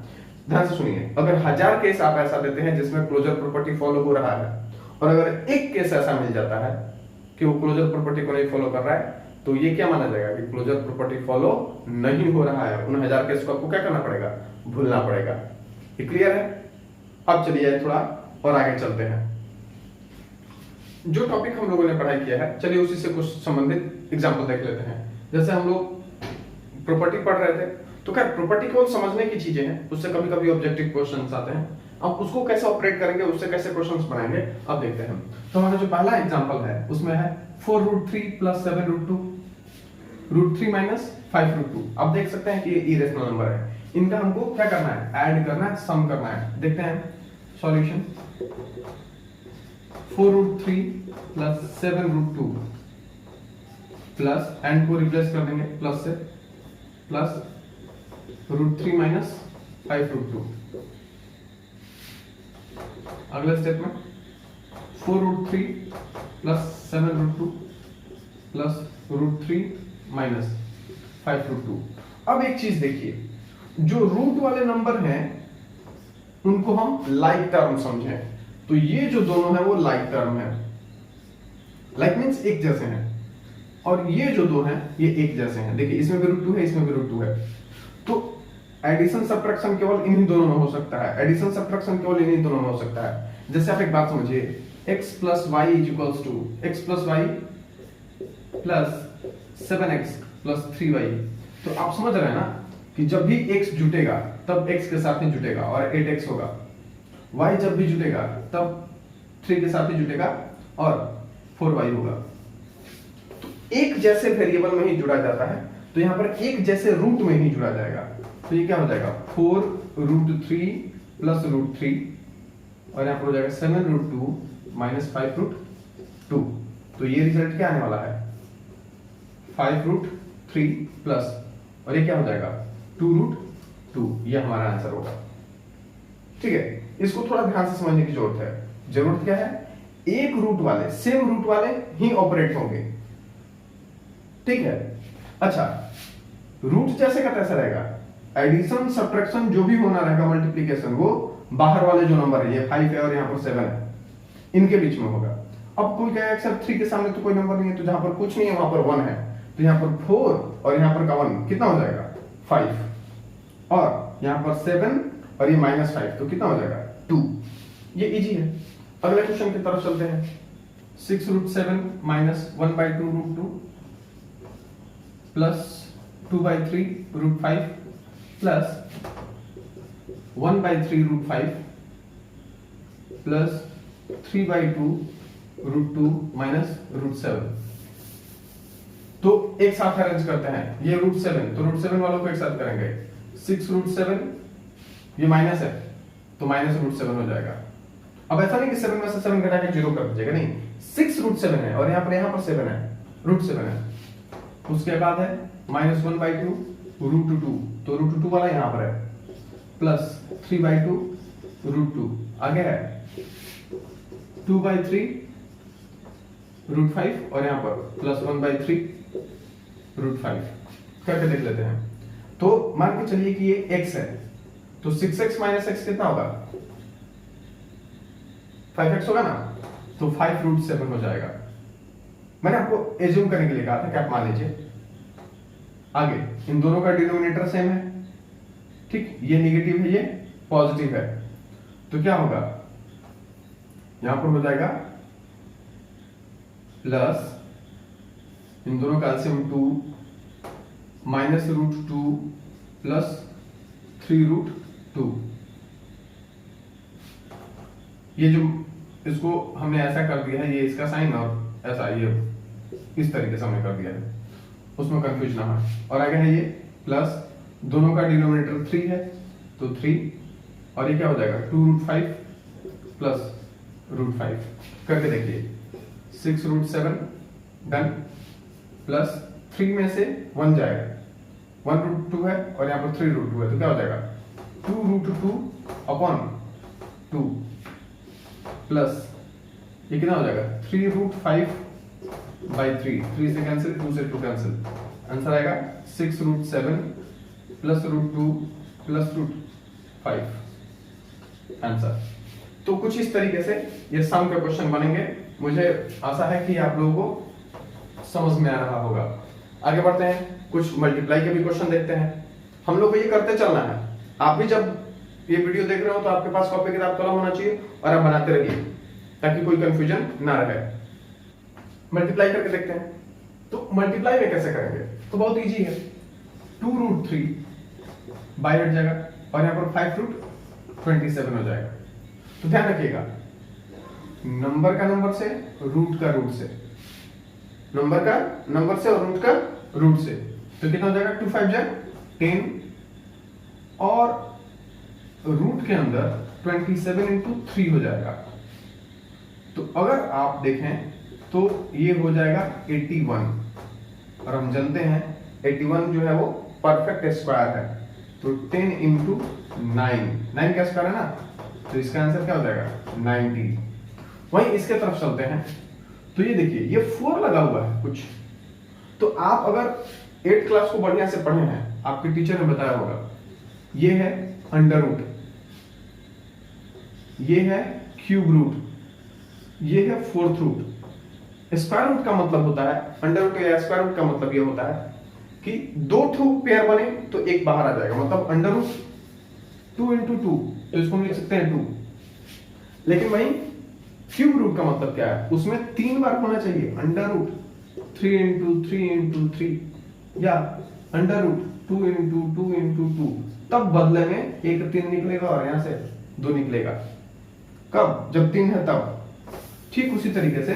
ध्यान से सुनिए, अगर 1000 केस आप ऐसा देते हैं जिसमें क्लोजर प्रॉपर्टी फॉलो हो रहा है, और अगर एक केस ऐसा मिल जाता है कि वो क्लोजर प्रॉपर्टी को नहीं फॉलो कर रहा है, तो ये क्या माना जाएगा कि क्लोजर प्रॉपर्टी फॉलो नहीं हो रहा है। उन 1000 केस को आपको क्या करना पड़ेगा? भूलना पड़ेगा। ये क्लियर है? अब चलिए थोड़ा और आगे चलते हैं। जो टॉपिक हम लोगों ने पढ़ाई किया है, चलिए उसी से कुछ संबंधित एग्जाम्पल देख लेते हैं। जैसे हम लोग प्रॉपर्टी पढ़ रहे थे, तो क्या प्रॉपर्टी को समझने की चीजें हैं, उससे कभी कभी ऑब्जेक्टिव क्वेश्चंस आते हैं। अब उसको कैसे ऑपरेट करेंगे, उससे कैसे क्वेश्चंस बनाएंगे, अब देखते हैं। तो हमारा जो पहला एग्जांपल है उसमें है 4√3 प्लस 7√2, √3 माइनस 5√2। अब देख सकते हैं कि ये इरेशनल नंबर है, इनका हमको क्या करना है? ऐड करना है, सम करना है। देखते हैं सॉल्यूशन। 4√3 प्लस 7√2 प्लस, एंड को रिप्लेस कर देंगे प्लस से, प्लस √3 माइनस 5√2। अगले स्टेप में 4√3 प्लस 7√2 प्लस √3 माइनस 5√2। अब एक चीज देखिए, जो रूट वाले नंबर हैं उनको हम लाइक टर्म समझें, तो ये जो दोनों हैं वो लाइक टर्म है। लाइक मींस एक जैसे हैं, और ये जो दो हैं ये एक जैसे हैं। देखिए इसमें भी √2 है, इसमें भी √2 है। तो एडिशन सब्ट्रैक्शन केवल इन्हीं दोनों में हो सकता है। एडिशन सब्ट्रैक्शन केवल इन्हीं दोनों में हो सकता है। जैसे आप एक बात समझिए, x + y = x + y + 7x + 3y। तो आप समझ रहे हैं ना कि जब भी x जुटेगा तब x के साथ ही जुटेगा और 8x होगा। y जब भी जुटेगा तब 3 के साथ ही जुटेगा और 4y होगा। तो एक जैसे वेरिएबल में ही जुड़ा जाता है, तो यहां पर एक जैसे रूट में ही जुड़ा जाएगा। तो ये क्या हो जाएगा? 4√3 प्लस √3, और यहां पर हो जाएगा 7√2 माइनस 5√2। तो ये रिजल्ट क्या आने वाला है? 5√3 प्लस, और ये क्या हो जाएगा? 2√2। ये हमारा आंसर होगा। ठीक है, इसको थोड़ा ध्यान से समझने की जरूरत है। जरूरत क्या है? एक रूट वाले, सेम रूट वाले ही ऑपरेट होंगे। ठीक है। अच्छा, रूट जैसे का तैसा रहेगा, एडिशन सब्ट्रैक्शन जो भी होना रहेगा, मल्टीप्लिकेशन, वो बाहर वाले जो नंबर है, ये 5 है और यहाँ पर 7 है, इनके बीच में होगा। अब कोई कहेगा सर 3 के सामने तो कोई नंबर नहीं है, तो जहां पर कुछ नहीं है वहां पर 1 है, तो यहाँ पर 4 और यहाँ पर का 1 कितना हो जाएगा 5, और यहाँ पर 7 और ये -5 तो कितना हो जाएगा 2। ये इजी है। अगले क्वेश्चन की तरफ चलते हैं। 6√7 - 1/2√2 प्लस 2/3√5 प्लस 1/3√5 प्लस 3/2√2 -√7। तो एक साथ अरेंज करते हैं। ये √7, तो √7 वालों को एक साथ करेंगे। 6√7 ये माइनस है तो -√7 हो जाएगा। अब ऐसा नहीं कि 7 में से 7 घटा के 0 कर दीजिएगा, नहीं, 6√7 है और यहाँ पर 7 है, √7 है। उसके बाद है -1/2√2, तो √2 वाला यहाँ पर है, प्लस 3/2√2, आगे है 2/3√5 और यहाँ पर प्लस 1/3√5 करके देख लेते हैं। तो मान के चलिए कि ये x है, तो 6x - x कितना होगा 5x होगा ना, तो 5√7 हो जाएगा। मैंने आपको एज्यूम करने के लिए कहा था कि आप मान लीजिए। आगे इन दोनों का डिनोमिनेटर सेम है, ठीक, ये नेगेटिव है, ये पॉजिटिव है, तो क्या होगा यहां पर हो जाएगा प्लस इन दोनों का एलसीएम 2 -√2 प्लस 3√2। ये जो इसको हमने ऐसा कर दिया है, ये इसका साइन और ऐसा ये इस तरीके से हमने कर दिया है, उसमें कंफ्यूज ना हो। और आगे है ये प्लस, दोनों का डिनोमिनेटर 3 है तो 3, और ये क्या हो जाएगा 2√5 प्लस √5 करके देखिए। 6√7 डन, प्लस 3 में से 1 जाएगा, 1√2 है और यहाँ पर 3√2 है, तो क्या हो जाएगा 2√2/2 प्लस ये कितना हो जाएगा 3√5/3, 3 से कैंसिल, 2 से 2 कैंसिल, आंसर आएगा 6√7 प्लस √2 प्लस √5 आंसर। तो कुछ इस तरीके से ये सम के क्वेश्चन बनेंगे। मुझे आशा है कि आप लोगों को समझ में आ रहा होगा। आगे बढ़ते हैं, कुछ मल्टीप्लाई के भी क्वेश्चन देखते हैं। हम लोग को ये करते चलना है। आप भी जब ये वीडियो देख रहे हो तो आपके पास कॉपी किताब कलम होना चाहिए और आप बनाते रहिए ताकि कोई कंफ्यूजन ना रहे। मल्टीप्लाई करके देखते हैं। तो मल्टीप्लाई में कैसे करेंगे, तो बहुत इजी है। 2√3 बाय हट जाएगा और यहाँ पर 5√27 हो जाएगा। तो ध्यान रखिएगा, नंबर का नंबर से, रूट का रूट से, नंबर का नंबर से और रूट का रूट से, तो कितना हो जाएगा 2 5 जा 10 और रूट के अंदर 27 × 3 हो जाएगा। तो अगर आप देखें तो ये हो जाएगा 81, और हम जानते हैं 81 जो है वो परफेक्ट स्क्वायर है, तो 10 × 9 का स्क्वायर है ना, तो इसका आंसर क्या हो जाएगा 90। वहीं इसके तरफ चलते हैं, तो ये देखिए ये 4 लगा हुआ है कुछ, तो आप अगर 8th क्लास को बढ़िया से पढ़े हैं, आपके टीचर ने बताया होगा, ये है अंडर रूट, ये है क्यूब रूट, ये है 4th रूट। स्क्वायर रूट का मतलब होता है, अंडर रूट या स्क्वायर रूट का मतलब ये होता है कि 2 पेयर बने तो एक बाहर आ जाएगा, मतलब अंडर रूट 2 × 2, तो इसको हम लिख सकते हैं 2। लेकिन वहीं क्यूब रूट का मतलब क्या है, उसमें 3 बार होना चाहिए, अंडर रूट 3 × 3 × 3 या अंडर रूट 2 × 2 × 2, तब बदले में एक 3 निकलेगा और यहां से 2 निकलेगा। कब, जब 3 है तब। ठीक उसी तरीके से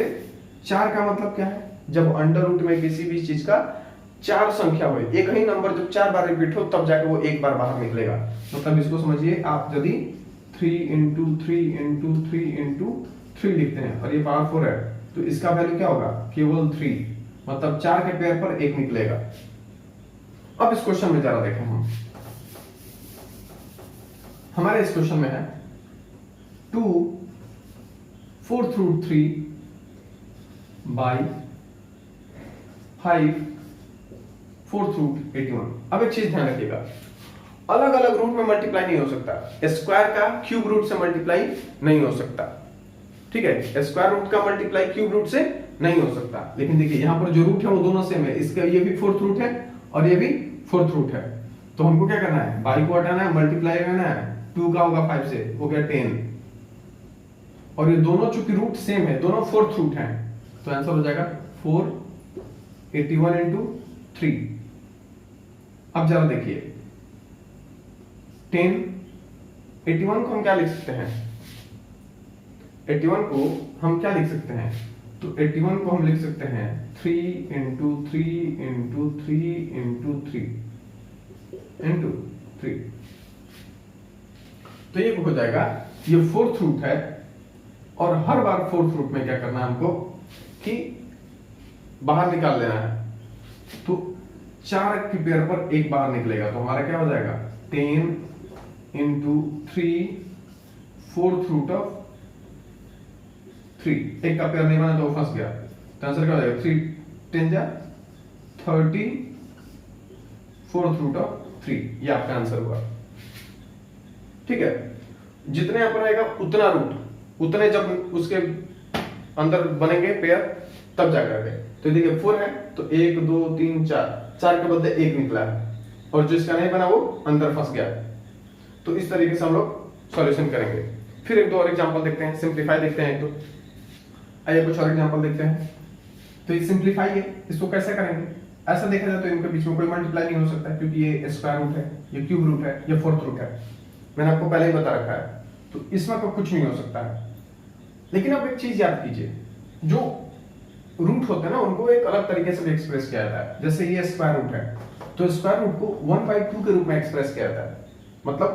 4 का मतलब क्या है, जब अंडर रूट में किसी भी चीज का 4 संख्या हो, एक ही नंबर जब 4 बार रिपीट हो तब जाके वो एक बार बाहर निकलेगा। मतलब इसको समझिए, आप यदि 3 × 3 × 3 × 3 लिखते हैं और ये पावर 4 है, तो इसका वैल्यू क्या होगा, केवल 3, मतलब 4 के पेयर पर एक निकलेगा। अब इस क्वेश्चन में जरा देखें हम, हमारे इस क्वेश्चन में है 2 4th √3 by 5 फोर्थ रूट 81। अब एक चीज ध्यान रखिएगा, अलग अलग रूट में मल्टीप्लाई नहीं हो सकता, स्क्वायर का क्यूब रूट से मल्टीप्लाई नहीं हो सकता, ठीक है, स्क्वायर रूट का मल्टीप्लाई क्यूब रूट से नहीं हो सकता। लेकिन देखिए यहाँ पर जो रूट है वो दोनों सेम है, इसका ये भी फोर्थ रूट है और ये भी फोर्थ रूट है, तो हमको क्या करना है, बाई को हटाना है, मल्टीप्लाई करना है, 2 का होगा 5 से, हो गया 10, और ये दोनों चूंकि रूट सेम है, दोनों फोर्थ रूट हैं, तो आंसर हो जाएगा 481 into 3। अब जरा देखिए 10, 81 को हम क्या लिख सकते हैं, 81 को हम क्या लिख सकते हैं, तो 81 को हम लिख सकते हैं 3 into 3 into 3 into 3 into 3, तो ये हो जाएगा, ये फोर्थ रूट है, और हर बार फोर्थ रूट में क्या करना है हमको कि बाहर निकाल लेना है, तो 4 की पेयर पर एक बाहर निकलेगा, तो हमारा क्या हो जाएगा 10 into 3 फोर्थ रूट ऑफ 3, एक का पेयर नहीं बना तो फंस गया, तो आंसर क्या हो जाएगा 3 10 जा 30 फोर्थ रूट ऑफ 3, ये आपका आंसर हुआ, ठीक है। जितने यहां पर आएगा उतना रूट, उतने जब उसके अंदर बनेंगे पेयर तब जाकर के, तो देखिए 4 है तो 1 2 3 4, 4 के बदले 1 निकला है, और जो इसका नहीं बना वो अंदर फंस गया, तो इस तरीके से हम लोग सॉल्यूशन करेंगे। फिर एक दो और एग्जांपल देखते हैं, सिंपलीफाई देखते हैं, तो आइए कुछ और एग्जांपल देखते हैं। तो ये सिंपलीफाई है, इसको कैसे करेंगे, ऐसा देखा जाए तो इनके बीच में कोई मल्टीप्लाई नहीं हो सकता, क्योंकि ये स्क्वायर रूट है, ये क्यूब रूट है, ये फोर्थ रूट है, मैंने आपको पहले ही बता रखा है, तो इसमें तो कुछ नहीं हो सकता है। लेकिन अब एक चीज याद कीजिए, जो रूट होते हैं ना उनको एक अलग तरीके से भी एक्सप्रेस किया जाता है, जैसे ये स्क्वायर रूट है, तो स्क्वायर रूट को 1/2 के रूप में एक्सप्रेस किया जाता है, मतलब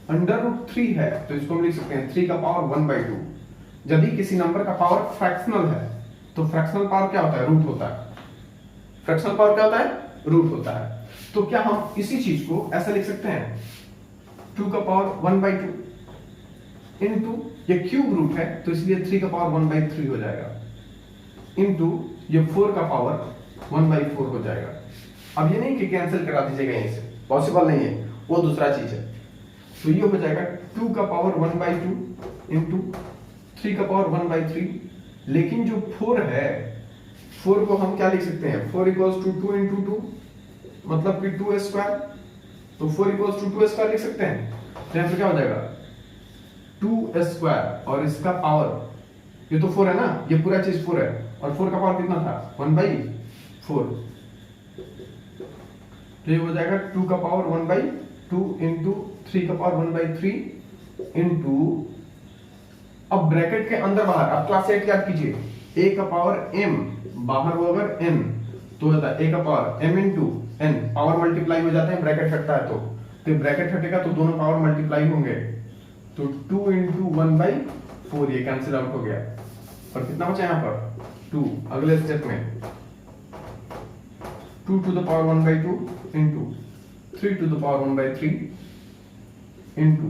√3 है तो इसको हम लिख सकते हैं 3 का पावर 1/2। यदि किसी नंबर का पावर फ्रैक्शनल है तो फ्रैक्शनल पावर क्या होता है, रूट होता है, फ्रैक्शनल पावर क्या होता है, रूट होता है। तो क्या हम इसी चीज को ऐसा लिख सकते हैं 2 का पावर 1/2 इनटू, ये क्यूब रूट है तो इसलिए 3 का पावर 1/3 हो जाएगा, इनटू ये 4 का पावर 1/4 हो जाएगा। अब ये नहीं कि कैंसिल करा दीजिएगा यहीं से, पॉसिबल नहीं है, वो दूसरा चीज है। तो ये हो जाएगा 2 का पावर 1/2 इनटू 3 का पावर 1/3, लेकिन जो 4 है 4 को हम क्या लिख सकते हैं, 4 इक्वल्स टू 2 into 2, मतलब कि 2 स्क्वायर, तो 4 इक्वल्स टू 2 स्क्वायर लिख सकते हैं, तो यहां पर क्या हो जाएगा 2 स्क्वायर, और इसका पावर, ये तो 4 है ना, ये पूरा चीज 4 है, और 4 का पावर कितना था 1/4, तो ये हो जाएगा 2 का पावर 1/2 इंटू 3 का पावर 1/3 इंटू, अब ब्रैकेट के अंदर बाहर, अब क्लास 8 याद कीजिए, a का पावर m, बाहर वो अगर n, तो होता है a का power m into n, power multiply हो जाते हैं, ब्रैकेट हटता है तो ब्रैकेट हटेगा तो दोनों पावर मल्टीप्लाई होंगे, तो 2 into 1/4, ये कैंसिल आउट हो गया, और कितना बचा यहाँ पर 2। अगले स्टेप में 2 to the power 1/2 into 3 to the power 1/3 into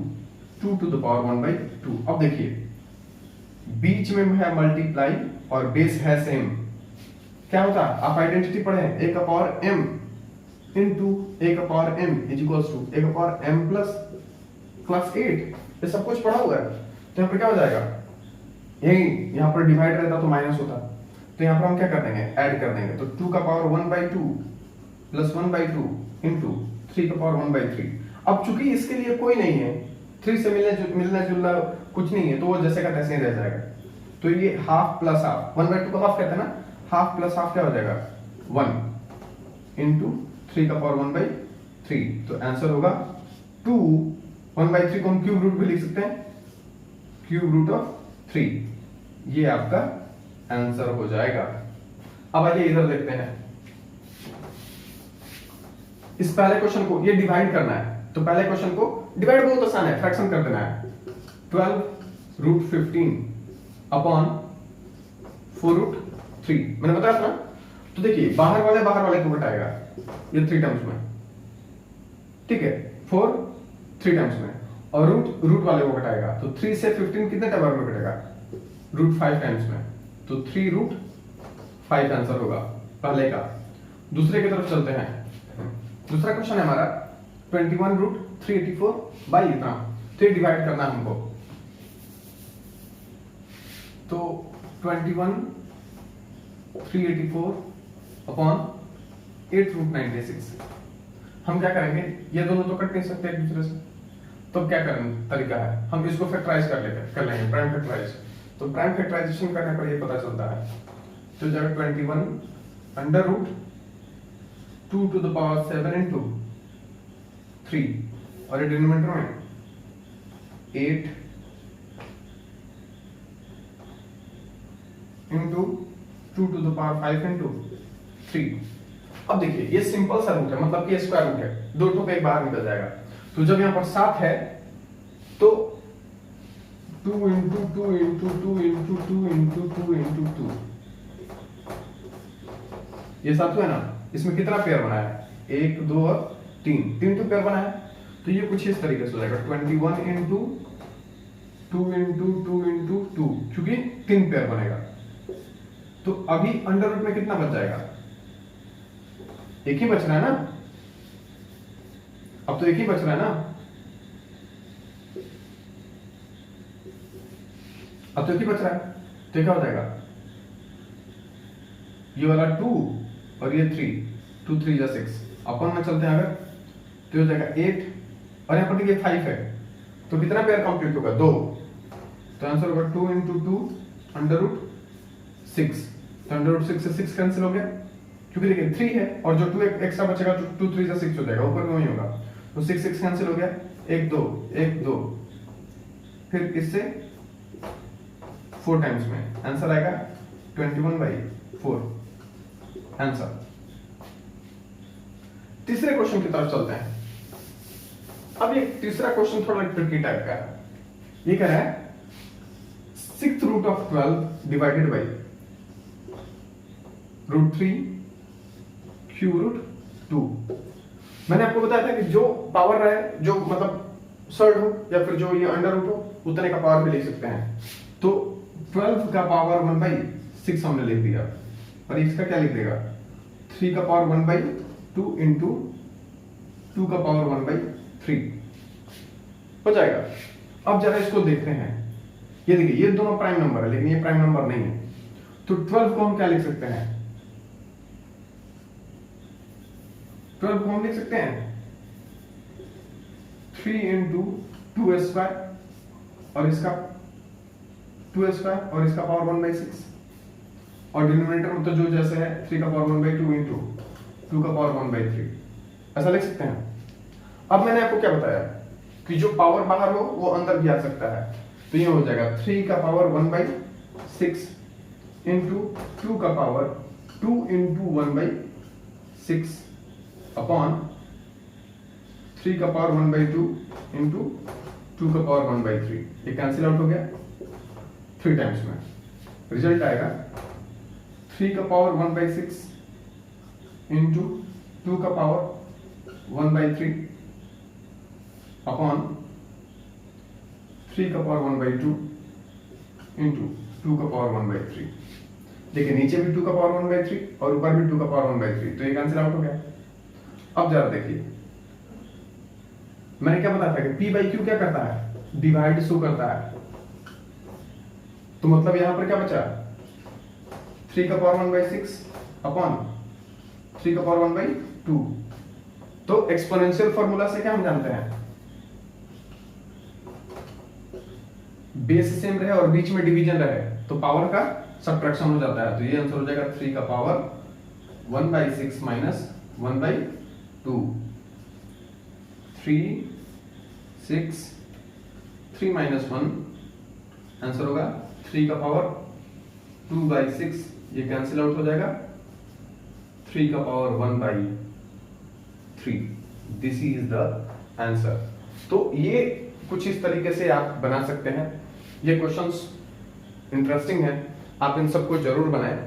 2 to the power 1/2। अब देखिए बीच में है मल्टीप्लाई और बेस है सेम, क्या होता है, आप आइडेंटिटी पढ़े, a का पावर m इंटू a का power m is equals to a का पावर m प्लस क्लास 8, ये सब कुछ पढ़ा हुआ है। तो यहाँ पर क्या हो जाएगा, यही यहाँ पर डिवाइड रहता तो माइनस होता, तो यहाँ पर हम क्या कर देंगे, ऐड कर देंगे, तो 2 का पावर 1/2 प्लस 1/2 इंटू 3 का पावर 1/3। अब चूंकि इसके लिए कोई नहीं है, 3 से मिलना जुलना कुछ नहीं है, तो वो जैसे का तैसे ही रह जाएगा, तो ये हाफ प्लस हाफ, 1/2 को हाफ कहते हैं ना, हाफ प्लस हाफ क्या हो जाएगा 1 इंटू 3 का पावर 1/3, तो आंसर होगा 2। 1/3 को हम क्यूब रूट भी लिख सकते हैं, क्यूब रूट ऑफ 3, ये आपका आंसर हो जाएगा। अब आइए इधर देखते हैं, इस पहले क्वेश्चन को ये डिवाइड करना है, तो पहले क्वेश्चन को डिवाइड बहुत आसान है, फ्रैक्शन कर देना है, 12√15 अपॉन 4√3, मैंने बताया था ना। तो देखिए बाहर वाले को घटाएगा, ये 3 टर्म्स में, ठीक है, 4 3 टर्म्स में, और रूट वाले को घटाएगा, तो 3 से 15 कितने टर्म में घटेगा, √5 टाइम्स में, तो 3√5 आंसर होगा पहले का। दूसरे की तरफ चलते हैं, दूसरा क्वेश्चन है हमारा 21 रूट 384 बाई इतना 3 डिवाइड करना है हमको। तो 21 384 अपॉन 8 रूट 96। हम क्या करेंगे, ये दोनों तो कट नहीं सकते एक दूसरे से, तो क्या करेंगे, तरीका है हम इसको फैक्टराइज कर लेंगे प्राइम फैक्टराइज। तो प्राइम फैक्टराइजेशन करने पर ये पता चलता है, तो जब 21 under root 2 to the power 7 into 3 और ये डिनोमिनेटर में 8 into 2 to the power 5 into 3। अब देखिए ये सिंपल सा रूट है, मतलब कि स्क्वायर रूट है, दो टू पे एक बाहर निकल जाएगा। तो जब यहां पर 7 है तो 2 into 2 into 2 into 2 into 2 into 2, ये 7 है ना, इसमें कितना पेयर बना है, 1 2 और 3 तो पेयर बना है। तो ये कुछ इस तरीके से हो जाएगा 21 इंटू 2 इंटू 2 इंटू 2, क्योंकि 3 पेयर बनेगा। तो अभी अंडर रूट में कितना बच जाएगा, एक ही बच रहा है ना, अब तो एक ही बच रहा है ना, अब तो एक ही बच रहा है, तो क्या हो जाएगा, ये वाला 2 और ये 3, 2 3 या 6 अपन में चलते हैं अगर, तो हो जाएगा 8 और यहां पर देखिए 5 है, तो कितना पेयर कंप्लीट होगा, 2। तो आंसर होगा 2 इंटू 2 अंडर रूट 6। तो अंडर रूट 6 से 6 कैंसिल हो गया, क्योंकि देखिए 3 है और जो 2 एक्स्ट्रा बचेगा, 2 3 या 6 हो जाएगा, ऊपर में वही होगा। तो 6 6 कैंसिल हो गया, 1 2 1 2, फिर इससे 4 टाइम्स में आंसर आएगा 21/4 आंसर। तीसरे क्वेश्चन की तरफ चलते हैं। अब ये तीसरा क्वेश्चन थोड़ा ट्रिकी टाइप का है। ये कह रहा है 6th root of 12 divided by √3 cube root 2। मैंने आपको बताया था कि जो पावर रहे, जो मतलब सर्ड हो या फिर जो ये अंडर रूट हो, उतने का पावर भी ले सकते हैं। तो 12 का पावर 1/6 हमने लिख दिया, और इसका क्या लिख देगा, 3 का पावर 1/2 इंटू 2 का पावर 1/3 हो जाएगा। अब जरा इसको देखते हैं, ये देखिए ये दोनों प्राइम नंबर है, लेकिन ये प्राइम नंबर नहीं है। तो 12 को हम क्या लिख सकते हैं, 12 को हम लिख सकते हैं 3 इंटू 2 स्क्वायर और इसका 2 स्क्वायर और इसका पावर 1/6, और डिनोमिनेटर में तो जो जैसे है 3 का पावर 1/2 इंटू 2 का पावर 1/3, ऐसा लिख सकते हैं। अब मैंने आपको क्या बताया कि जो पावर बाहर हो वो अंदर भी आ सकता है, तो ये हो जाएगा 3 का पावर 1/6 इंटू 2 का पावर 2 इंटू 1/6 अपॉन 3 का पावर 1/2 इंटू 2 का पावर 1/3। ये कैंसिल आउट हो गया 3 टाइम्स में, रिजल्ट आएगा 3 का पावर 1/6 इंटू 2 का पावर 1/3 अपॉन 3 का पावर 1/2 इंटू 2 का पावर 1/3। देखिए नीचे भी 2 का पावर 1/3 और ऊपर भी 2 का पावर 1/3, तो ये कैंसिल आउट हो गया। अब जरा देखिए मैंने क्या बताया था कि p बाई क्यू क्या करता है, डिवाइड शो करता है। तो मतलब यहां पर क्या बचा, 3 का पावर 1/6 अपॉन 3 का पावर 1/2। तो एक्सपोनेंशियल फॉर्मूला से क्या हम जानते हैं, बेस सेम रहे और बीच में डिवीजन रहे तो पावर का सब्ट्रैक्शन हो जाता है। तो ये आंसर हो जाएगा 3 का पावर 1/6 माइनस 1/2। 3 6 3 माइनस 1 आंसर होगा 3 का पावर 2/6, ये कैंसिल आउट हो जाएगा 3 का power 1/3। This is the answer. तो ये कुछ इस तरीके से आप बना सकते हैं। ये क्वेश्चंस इंटरेस्टिंग है, आप इन सबको जरूर बनाएं,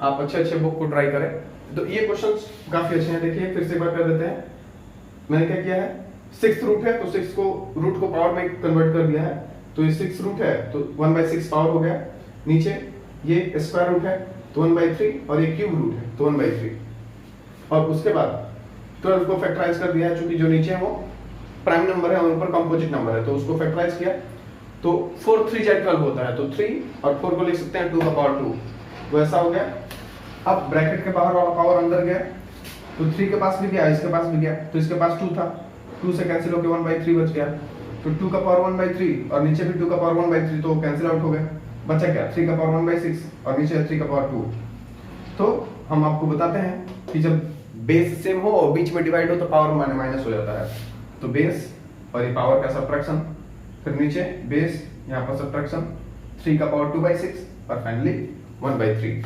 आप अच्छे अच्छे बुक को ट्राई करें। तो ये क्वेश्चंस काफी अच्छे हैं। देखिए फिर से एक बार कर देते हैं, मैंने क्या किया है, 6th रूट है तो 6 को रूट को पावर में कन्वर्ट कर दिया है। तो ये 6 रूट है तो 1/6 पावर हो गया, नीचे ये स्क्वायर रूट है तो 1/3 और ये क्यूब रूट है तो 1/3। और उसके बाद 12 को फैक्टराइज कर दिया है, चूंकि जो नीचे है वो प्राइम नंबर है और ऊपर कंपोजिट नंबर है, तो उसको फैक्टराइज किया तो 4 3 जा 12 होता है, तो 3 और 4 को लिख सकते हैं 2 का पावर 2, वो ऐसा हो गया। अब ब्रैकेट के बाहर वाला पावर अंदर गया, तो 3 के पास भी गया, इसके पास भी गया, तो इसके पास 2 था, 2 से कैंसिल होकर 1/3 बच गया, तो 2 का पावर 1/3 और नीचे भी 2 का पावर 1/3, तो कैंसिल आउट हो गए, बचा क्या 3 का पावर 1/6 और नीचे 3 का पावर 2। तो हम आपको बताते हैं कि जब बेस सेम हो और बीच में डिवाइड हो तो पावर माइनस हो जाता है, तो बेस और ये पावर का सब्ट्रैक्शन, फिर नीचे बेस, यहाँ पर सब्ट्रैक्शन, 3 का पावर 2/6 और फाइनली 1/3।